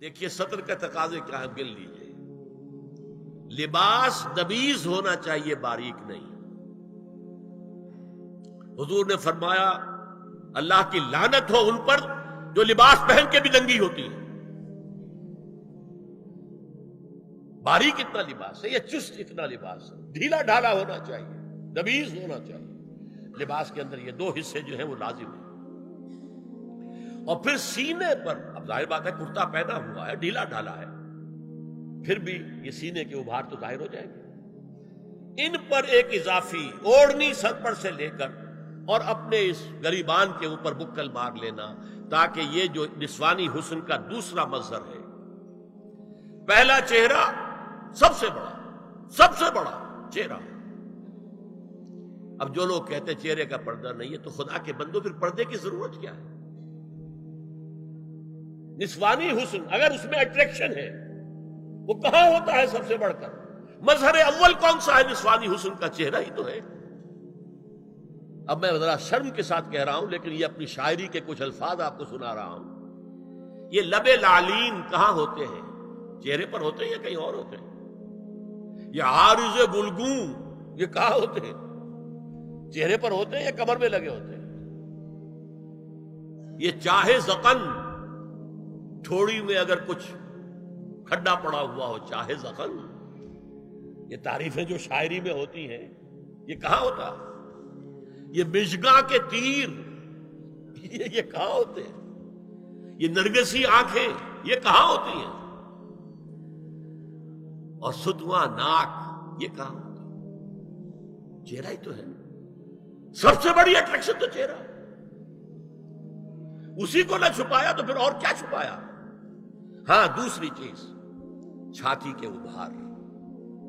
دیکھیے سطر کا تقاضے کیا ہے، گر لیجئے۔ لباس نبیز ہونا چاہیے، باریک نہیں۔ حضور نے فرمایا اللہ کی لعنت ہو ان پر جو لباس پہن کے بھی ننگی ہوتی ہے۔ باریک اتنا لباس ہے یا چست اتنا لباس ہے، ڈھیلا ڈھالا ہونا چاہیے، نبیز ہونا چاہیے۔ لباس کے اندر یہ دو حصے جو ہیں وہ لازم ہیں۔ اور پھر سینے پر، اب ظاہر بات ہے کرتا پہنا ہوا ہے، ڈھیلا ڈھالا ہے، پھر بھی یہ سینے کے ابھار تو ظاہر ہو جائیں گے۔ ان پر ایک اضافی اوڑھنی سر پر سے لے کر اور اپنے اس گریبان کے اوپر بکل مار لینا، تاکہ یہ جو نسوانی حسن کا دوسرا مظہر ہے، پہلا چہرہ سب سے بڑا چہرہ۔ اب جو لوگ کہتے ہیں چہرے کا پردہ نہیں ہے، تو خدا کے بندو پھر پردے کی ضرورت کیا ہے؟ نسوانی حسن اگر اس میں اٹریکشن ہے، وہ کہاں ہوتا ہے سب سے بڑھ کر؟ مظہر اول کون سا ہے نسوانی حسن کا؟ چہرہ ہی تو ہے۔ اب میں ذرا شرم کے ساتھ کہہ رہا ہوں، لیکن یہ اپنی شاعری کے کچھ الفاظ آپ کو سنا رہا ہوں۔ یہ لب لعلین کہاں ہوتے ہیں؟ چہرے پر ہوتے ہیں یا کہیں اور ہوتے ہیں؟ یہ عارض گلگوں یہ کہاں ہوتے ہیں؟ چہرے پر ہوتے ہیں یا کمر میں لگے ہوتے ہیں؟ یہ چاہے زقن، ٹھوڑی میں اگر کچھ کھڈا پڑا ہوا ہو، چاہے زخم، یہ تعریفیں جو شاعری میں ہوتی ہیں یہ کہاں ہوتا؟ یہ مشگاں کے تیر یہ کہاں ہوتے ہیں؟ یہ نرگسی آنکھیں یہ کہاں ہوتی ہیں؟ اور ستواں ناک یہ کہاں ہوتی ہے؟ چہرہ ہی تو ہے، سب سے بڑی اٹریکشن تو چہرہ۔ اسی کو نہ چھپایا تو پھر اور کیا چھپایا؟ ہاں دوسری چیز، چھاتی کے ابھار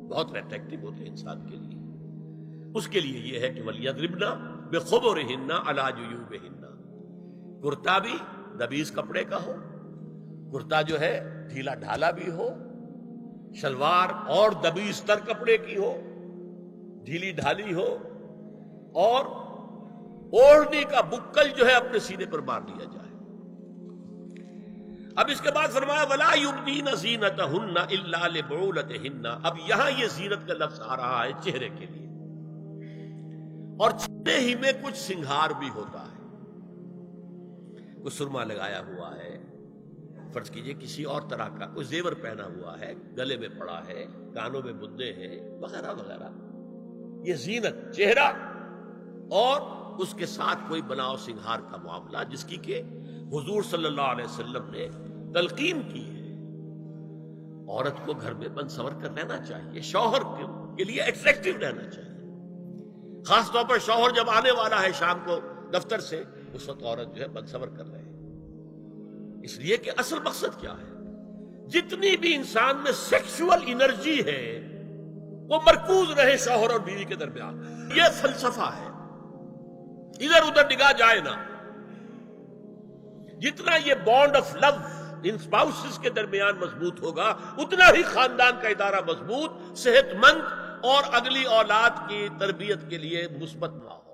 بہت اٹریکٹیو ہوتے ہیں انسان کے لیے۔ اس کے لیے یہ ہے کہ وَلْيَضْرِبْنَ بِخُمُرِهِنَّ عَلَى جُيُوبِهِنَّ، کرتا بھی نبیز کپڑے کا ہو، کرتا جو ہے ڈھیلا ڈھالا بھی ہو، شلوار اور نبیز تر کپڑے کی ہو، ڈھیلی ڈھالی ہو، اور اوڑھنی کا بکل جو ہے اپنے سینے پر مار لیا جائے۔ اب اس کے بعد فرمایا وَلَا يُبْدِينَ زِينَتَهُنَّ إِلَّا لِبُعُولَتِهِنَّ۔ اب یہاں یہ زینت کا لفظ آ رہا ہے چہرے کے لیے، اور چہرے ہی میں کچھ سنگھار بھی ہوتا ہے۔ کوئی سرما لگایا ہوا ہے، فرض کیجئے کسی اور طرح کا کوئی زیور پہنا ہوا ہے، گلے میں پڑا ہے، کانوں میں بدے ہیں وغیرہ وغیرہ، یہ زینت چہرہ، اور اس کے ساتھ کوئی بناؤ سنگھار کا معاملہ، جس کی کہ حضور صلی اللہ علیہ وسلم نے تلقین کی ہے۔ عورت کو گھر میں بن سور کر رہنا چاہیے، شوہر کے لیے ایٹریکٹیو رہنا چاہیے۔ خاص طور پر شوہر جب آنے والا ہے شام کو دفتر سے، اس وقت عورت جو ہے بن سور کر رہے ہیں، اس لیے کہ اصل مقصد کیا ہے؟ جتنی بھی انسان میں سیکشول انرجی ہے وہ مرکوز رہے شوہر اور بیوی کے درمیان۔ یہ فلسفہ ہے، ادھر ادھر نگاہ جائے نا۔ جتنا یہ بانڈ آف لو ان اسپاؤسز کے درمیان مضبوط ہوگا، اتنا ہی خاندان کا ادارہ مضبوط، صحت مند اور اگلی اولاد کی تربیت کے لیے مثبت ماحول۔